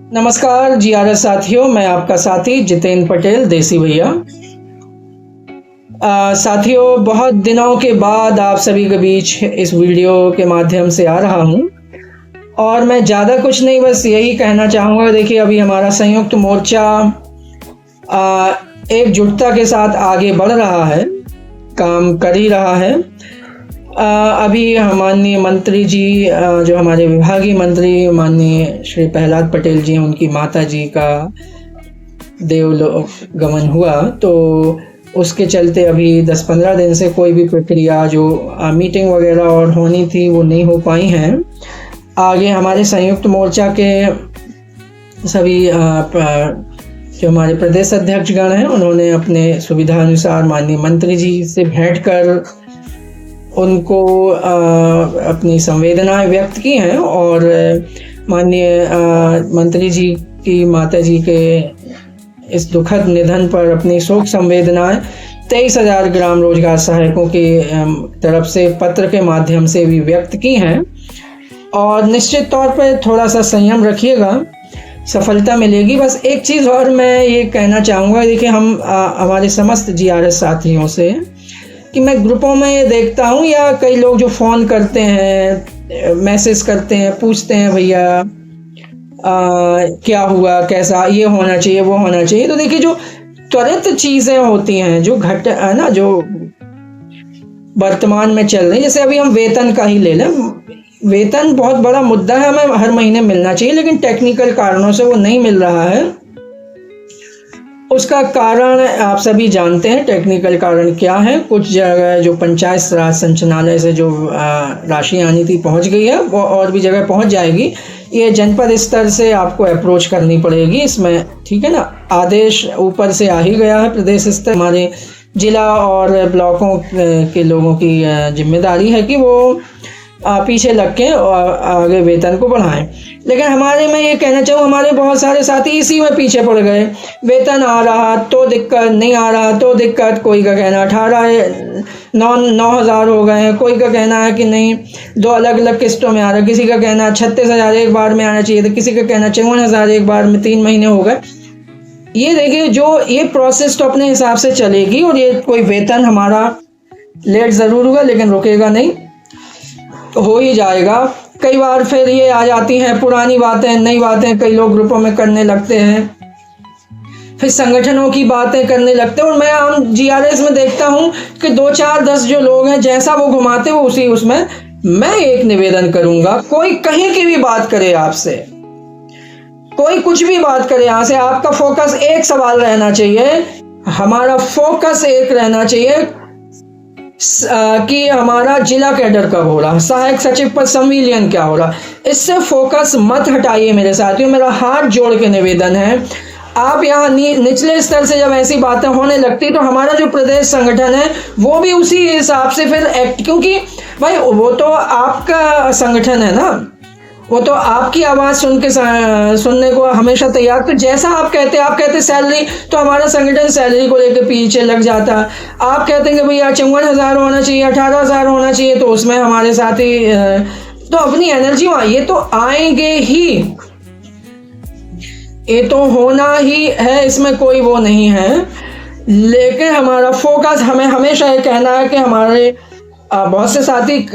नमस्कार जीआरएस साथियों, मैं आपका साथी जितेंद्र पटेल देसी भैया। साथियों, बहुत दिनों के बाद आप सभी के बीच इस वीडियो के माध्यम से आ रहा हूं और मैं ज़्यादा कुछ नहीं, बस यही कहना चाहूँगा। देखिए, अभी हमारा संयुक्त मोर्चा एकजुटता के साथ आगे बढ़ रहा है, काम कर ही रहा है। अभी माननीय मंत्री जी, जो हमारे विभागीय मंत्री माननीय श्री प्रहलाद पटेल जी, उनकी माता जी का देवलोक गमन हुआ, तो उसके चलते अभी 10-15 दिन से कोई भी प्रक्रिया जो मीटिंग वगैरह और होनी थी वो नहीं हो पाई हैं। आगे हमारे संयुक्त मोर्चा के सभी जो हमारे प्रदेश अध्यक्षगण हैं, उन्होंने अपने सुविधा अनुसार माननीय मंत्री जी से भेंट कर उनको अपनी संवेदनाएं व्यक्त की हैं और माननीय मंत्री जी की माता जी के इस दुखद निधन पर अपनी शोक संवेदनाएं 23,000 ग्राम रोजगार सहायकों की तरफ से पत्र के माध्यम से भी व्यक्त की हैं। और निश्चित तौर पर थोड़ा सा संयम रखिएगा, सफलता मिलेगी। बस एक चीज़ और मैं ये कहना चाहूँगा, देखिए, हम हमारे समस्त जीआरएस साथियों से कि मैं ग्रुपों में देखता हूँ या कई लोग जो फ़ोन करते हैं, मैसेज करते हैं, पूछते हैं भैया क्या हुआ, कैसा, ये होना चाहिए, वो होना चाहिए। तो देखिए, जो त्वरित चीज़ें होती हैं, जो जो वर्तमान में चल रही, जैसे अभी हम वेतन का ही ले लें। वेतन बहुत बड़ा मुद्दा है, हमें हर महीने मिलना चाहिए, लेकिन टेक्निकल कारणों से वो नहीं मिल रहा है। उसका कारण आप सभी जानते हैं, टेक्निकल कारण क्या है। कुछ जगह जो पंचायत राज संचालनालय से जो राशि आनी थी पहुंच गई है, वो और भी जगह पहुंच जाएगी। ये जनपद स्तर से आपको अप्रोच करनी पड़ेगी इसमें, ठीक है ना। आदेश ऊपर से आ ही गया है, प्रदेश स्तर हमारे जिला और ब्लॉकों के लोगों की जिम्मेदारी है कि वो पीछे लग के आगे वेतन को बढ़ाएं। लेकिन हमारे, मैं ये कहना चाहूँ, हमारे बहुत सारे साथी इसी में पीछे पड़ गए। वेतन आ रहा तो दिक्कत, नहीं आ रहा तो दिक्कत। कोई का कहना 9,000 हो गए हैं, कोई का कहना है कि नहीं 2 अलग अलग किस्तों में आ रहा है, किसी का कहना 36,000 एक बार में आना चाहिए, तो किसी का कहना 54,000 एक बार में 3 महीने हो गए। ये देखिए, जो ये प्रोसेस तो अपने हिसाब से चलेगी और ये कोई वेतन हमारा लेट ज़रूर होगा लेकिन रुकेगा नहीं, तो हो ही जाएगा। कई बार फिर ये आ जाती हैं पुरानी बातें, नई बातें कई लोग ग्रुपों में करने लगते हैं, फिर संगठनों की बातें करने लगते हैं। और मैं आम जीआरएस में देखता हूँ कि 2, 4, 10 जो लोग हैं, जैसा वो घुमाते वो उसी उसमें। मैं एक निवेदन करूंगा, कोई कहीं की भी बात करे आपसे, कोई कुछ भी बात करे, यहाँ से आपका फोकस एक सवाल रहना चाहिए, हमारा फोकस एक रहना चाहिए कि हमारा जिला कैडर कब हो रहा, सहायक सचिव पर संविलियन क्या हो रहा। इससे फोकस मत हटाइए मेरे साथियों, मेरा हाथ जोड़ के निवेदन है। आप यहाँ निचले स्तर से जब ऐसी बातें होने लगती तो हमारा जो प्रदेश संगठन है वो भी उसी हिसाब से फिर एक्ट, क्योंकि भाई वो तो आपका संगठन है ना, वो तो आपकी आवाज़ सुनने को हमेशा तैयार। तो जैसा आप कहते सैलरी, तो हमारा संगठन सैलरी को लेकर पीछे लग जाता। आप कहते हैं कि भैया 54,000 होना चाहिए, 18,000 होना चाहिए, तो उसमें हमारे साथी तो अपनी एनर्जी वहाँ, ये तो आएंगे ही, ये तो होना ही है, इसमें कोई वो नहीं है। लेकिन हमारा फोकस, हमें हमेशा ये कहना है कि हमारे बहुत से साथी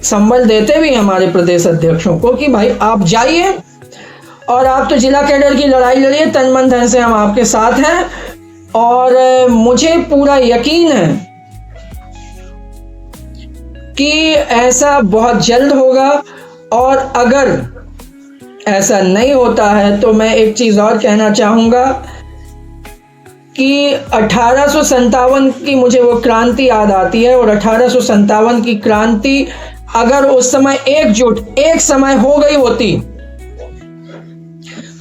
संबल देते भी हमारे प्रदेश अध्यक्षों को कि भाई आप जाइए और आप तो जिला कैडर की लड़ाई लड़िए, तन मन धन से हम आपके साथ हैं। और मुझे पूरा यकीन है कि ऐसा बहुत जल्द होगा। और अगर ऐसा नहीं होता है तो मैं एक चीज़ और कहना चाहूँगा कि 1857 की मुझे वो क्रांति याद आती है। और 1857 की क्रांति अगर उस समय एकजुट एक समय हो गई होती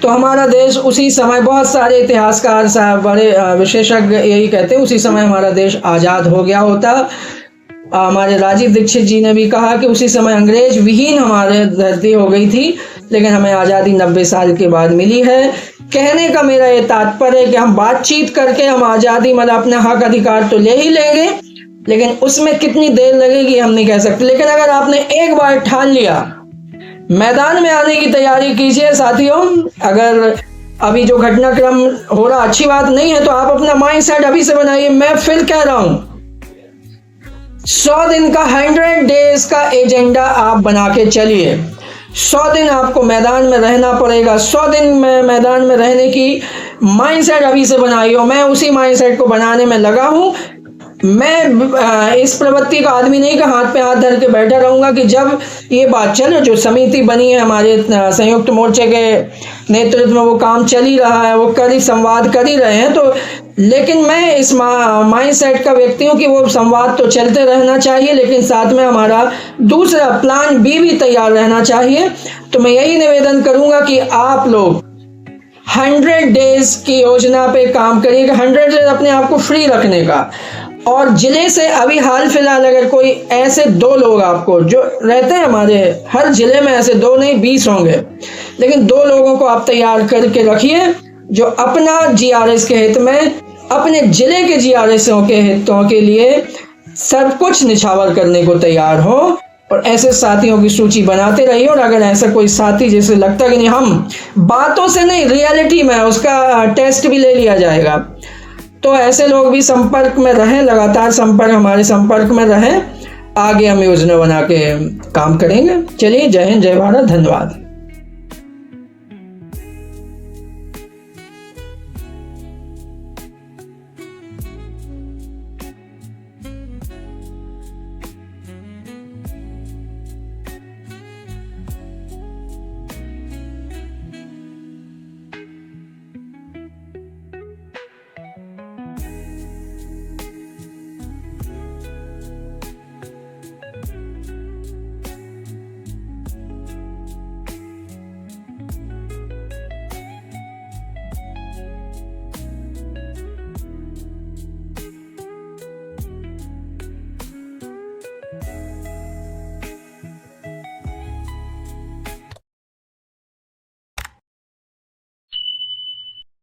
तो हमारा देश उसी समय, बहुत सारे इतिहासकार साहब, बड़े विशेषज्ञ यही कहते हैं, उसी समय हमारा देश आज़ाद हो गया होता। हमारे राजीव दीक्षित जी ने भी कहा कि उसी समय अंग्रेज विहीन हमारे धरती हो गई थी, लेकिन हमें आज़ादी 90 साल के बाद मिली है। कहने का मेरा ये तात्पर्य है कि हम बातचीत करके हम आज़ादी, मतलब अपने हक अधिकार तो ले ही लेंगे, लेकिन उसमें कितनी देर लगेगी हम नहीं कह सकते। लेकिन अगर आपने एक बार ठान लिया मैदान में आने की तैयारी कीजिए साथियों। अगर अभी जो घटनाक्रम हो रहा अच्छी बात नहीं है तो आप अपना माइंड सेट अभी से बनाइए। मैं फिर कह रहा हूं 100 दिन का 100 डेज का एजेंडा आप बना के चलिए। 100 दिन आपको मैदान में रहना पड़ेगा। 100 दिन में मैदान में रहने की माइंडसेट अभी से बनाइए। मैं उसी माइंडसेट को बनाने में लगा हूं। मैं इस प्रवृत्ति का आदमी नहीं कि हाथ पे हाथ धर के बैठा रहूंगा कि जब ये बात चले, जो समिति बनी है हमारे संयुक्त मोर्चे के नेतृत्व में, वो काम चल ही रहा है, वो संवाद कर ही रहे हैं, तो लेकिन मैं इस माइंडसेट का व्यक्ति हूँ कि वो संवाद तो चलते रहना चाहिए, लेकिन साथ में हमारा दूसरा प्लान बी भी तैयार रहना चाहिए। तो मैं यही निवेदन करूंगा कि आप लोग 100 डेज की योजना पे काम करिए। 100 डेज अपने आप को फ्री रखने का। और जिले से अभी हाल फिलहाल अगर कोई ऐसे 2 लोग आपको जो रहते हैं, हमारे हर जिले में ऐसे 2 नहीं 20 होंगे, लेकिन 2 लोगों को आप तैयार करके रखिए जो अपना जीआरएस के हित में, अपने जिले के जीआरएसओं के हितों के लिए सब कुछ निछावर करने को तैयार हो। और ऐसे साथियों की सूची बनाते रहिए। और अगर ऐसा कोई साथी जैसे लगता कि नहीं, हम बातों से नहीं, रियलिटी में उसका टेस्ट भी ले लिया जाएगा, तो ऐसे लोग भी संपर्क में रहें, लगातार हमारे संपर्क में रहें। आगे हम योजना बना के काम करेंगे। चलिए, जय हिंद, जय भारत, धन्यवाद।